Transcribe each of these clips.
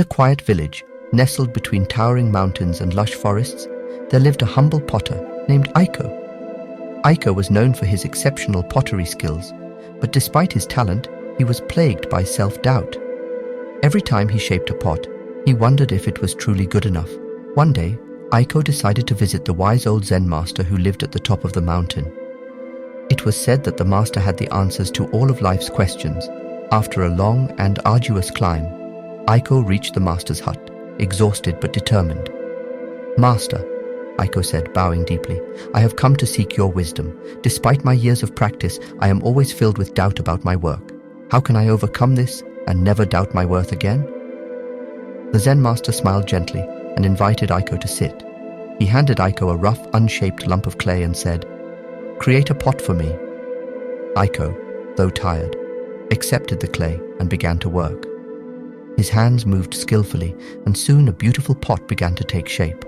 a quiet village, nestled between towering mountains and lush forests, there lived a humble potter named Aiko. Aiko was known for his exceptional pottery skills, but despite his talent, he was plagued by self-doubt. Every time he shaped a pot, he wondered if it was truly good enough. One day, Aiko decided to visit the wise old Zen master who lived at the top of the mountain. It was said that the master had the answers to all of life's questions. After a long and arduous climb, Aiko reached the master's hut, exhausted but determined. "Master," Aiko said, bowing deeply, "I have come to seek your wisdom. Despite my years of practice, I am always filled with doubt about my work. How can I overcome this and never doubt my worth again?" The Zen master smiled gently and invited Aiko to sit. He handed Aiko a rough, unshaped lump of clay and said, "Create a pot for me." Aiko, though tired, accepted the clay and began to work. His hands moved skillfully, and soon a beautiful pot began to take shape.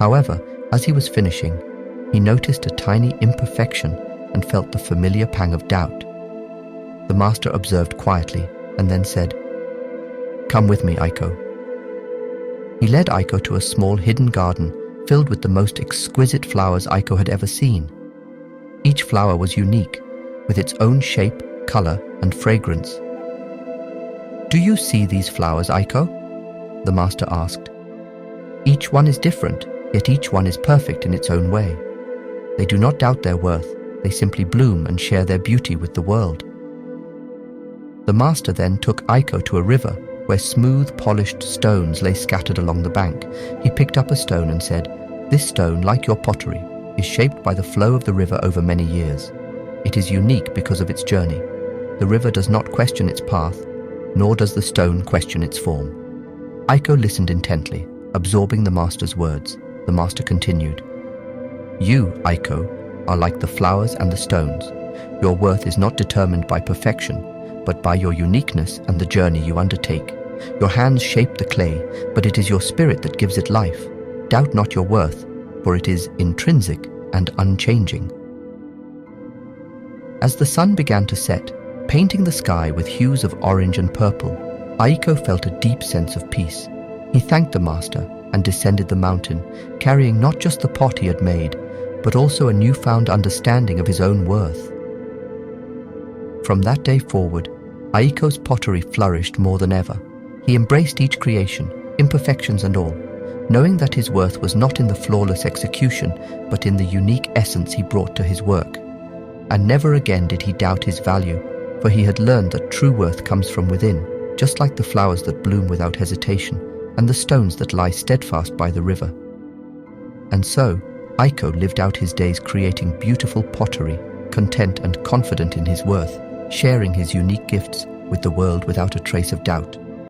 However, as he was finishing, he noticed a tiny imperfection and felt the familiar pang of doubt. The master observed quietly and then said, "Come with me, Aiko." He led Aiko to a small hidden garden filled with the most exquisite flowers Aiko had ever seen. Each flower was unique, with its own shape, color, and fragrance. "Do you see these flowers, Aiko?" the master asked. "Each one is different, yet each one is perfect in its own way. They do not doubt their worth, they simply bloom and share their beauty with the world." The master then took Aiko to a river where smooth, polished stones lay scattered along the bank. He picked up a stone and said, "This stone, like your pottery, is shaped by the flow of the river over many years. It is unique because of its journey. The river does not question its path, nor does the stone question its form." Aiko listened intently, absorbing the master's words. The master continued, "You, Aiko, are like the flowers and the stones. Your worth is not determined by perfection, but by your uniqueness and the journey you undertake. Your hands shape the clay, but it is your spirit that gives it life. Doubt not your worth, for it is intrinsic and unchanging." As the sun began to set, painting the sky with hues of orange and purple, Aiko felt a deep sense of peace. He thanked the master and descended the mountain, carrying not just the pot he had made, but also a newfound understanding of his own worth. From that day forward, Aiko's pottery flourished more than ever. He embraced each creation, imperfections and all, knowing that his worth was not in the flawless execution, but in the unique essence he brought to his work. And never again did he doubt his value, for he had learned that true worth comes from within, just like the flowers that bloom without hesitation, and the stones that lie steadfast by the river. And so, Aiko lived out his days creating beautiful pottery, content and confident in his worth, sharing his unique gifts with the world without a trace of doubt.